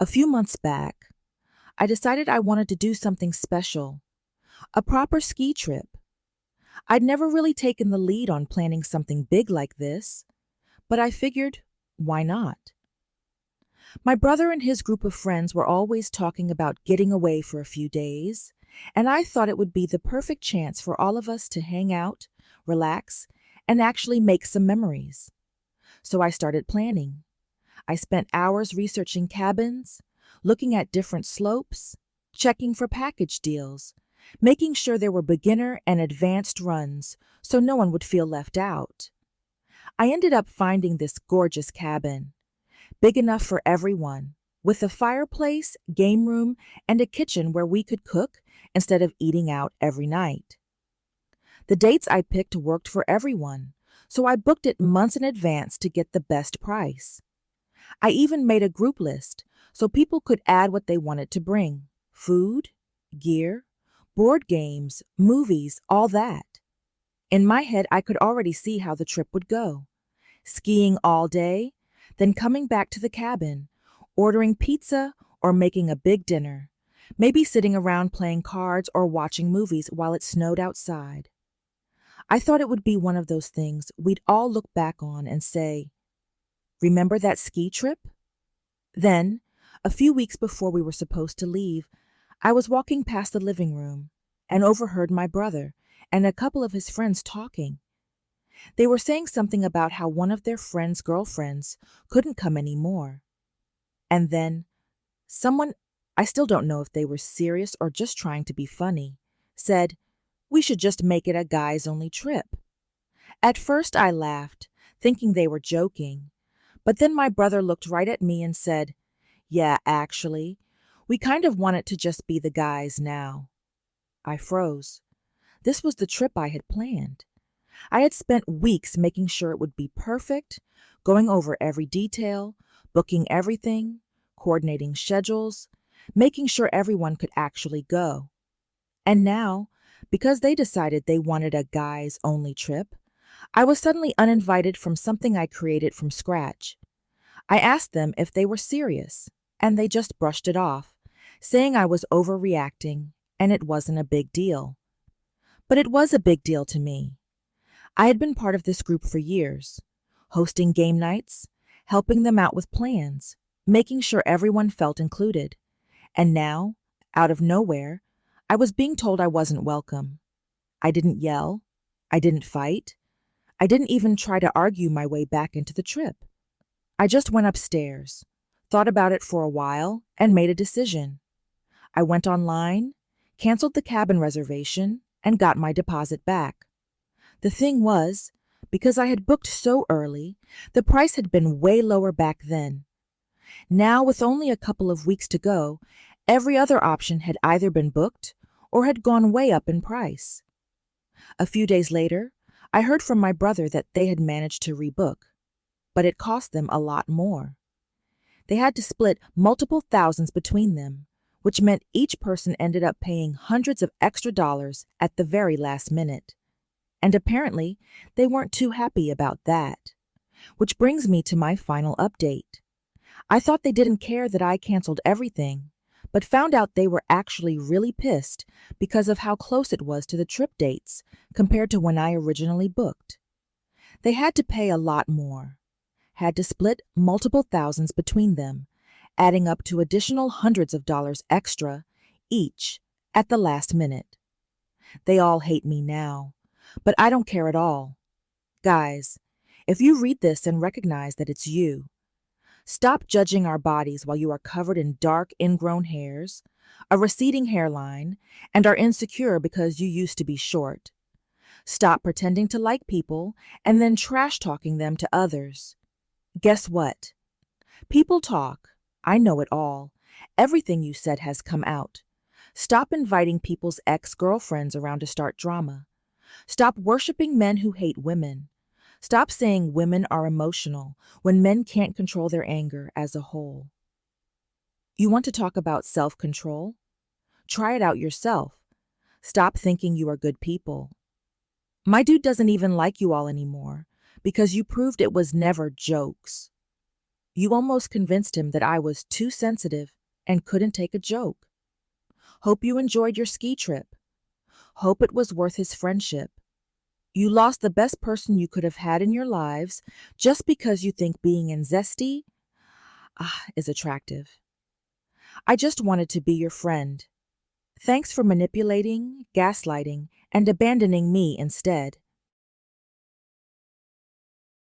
A few months back, I decided I wanted to do something special, a proper ski trip. I'd never really taken the lead on planning something big like this, but I figured, why not? My brother and his group of friends were always talking about getting away for a few days, and I thought it would be the perfect chance for all of us to hang out, relax, and actually make some memories. So I started planning. I spent hours researching cabins, looking at different slopes, checking for package deals, making sure there were beginner and advanced runs so no one would feel left out. I ended up finding this gorgeous cabin, big enough for everyone, with a fireplace, game room, and a kitchen where we could cook instead of eating out every night. The dates I picked worked for everyone, so I booked it months in advance to get the best price. I even made a group list so people could add what they wanted to bring: food, gear, board games, movies, all that. In my head, I could already see how the trip would go. Skiing all day, then coming back to the cabin, ordering pizza or making a big dinner, maybe sitting around playing cards or watching movies while it snowed outside. I thought it would be one of those things we'd all look back on and say, "Remember that ski trip?" Then, a few weeks before we were supposed to leave, I was walking past the living room and overheard my brother and a couple of his friends talking. They were saying something about how one of their friends' girlfriends couldn't come anymore. And then, someone, I still don't know if they were serious or just trying to be funny, said, "We should just make it a guys-only trip." At first I laughed, thinking they were joking, but then my brother looked right at me and said, "Yeah, actually, we kind of want it to just be the guys now." I froze. This was the trip I had planned. I had spent weeks making sure it would be perfect, going over every detail, booking everything, coordinating schedules, making sure everyone could actually go. And now, because they decided they wanted a guys-only trip, I was suddenly uninvited from something I created from scratch. I asked them if they were serious, and they just brushed it off, saying I was overreacting and it wasn't a big deal. But it was a big deal to me. I had been part of this group for years, hosting game nights, helping them out with plans, making sure everyone felt included. And now, out of nowhere, I was being told I wasn't welcome. I didn't yell. I didn't fight. I didn't even try to argue my way back into the trip. I just went upstairs, thought about it for a while, and made a decision. I went online, canceled the cabin reservation, and got my deposit back. The thing was, because I had booked so early, the price had been way lower back then. Now, with only a couple of weeks to go, every other option had either been booked or had gone way up in price. A few days later, I heard from my brother that they had managed to rebook, but it cost them a lot more. They had to split multiple thousands between them, which meant each person ended up paying hundreds of extra dollars at the very last minute. And apparently, they weren't too happy about that. Which brings me to my final update. I thought they didn't care that I canceled everything, but found out they were actually really pissed because of how close it was to the trip dates compared to when I originally booked. They had to pay a lot more, had to split multiple thousands between them, adding up to additional hundreds of dollars extra each at the last minute. They all hate me now, but I don't care at all. Guys, if you read this and recognize that it's you, stop judging our bodies while you are covered in dark, ingrown hairs, a receding hairline, and are insecure because you used to be short. Stop pretending to like people and then trash-talking them to others. Guess what? People talk. I know it all. Everything you said has come out. Stop inviting people's ex-girlfriends around to start drama. Stop worshiping men who hate women. Stop saying women are emotional when men can't control their anger as a whole. You want to talk about self-control? Try it out yourself. Stop thinking you are good people. My dude doesn't even like you all anymore because you proved it was never jokes. You almost convinced him that I was too sensitive and couldn't take a joke. Hope you enjoyed your ski trip. Hope it was worth his friendship. You lost the best person you could have had in your lives just because you think being in zesty is attractive. I just wanted to be your friend. Thanks for manipulating, gaslighting, and abandoning me instead.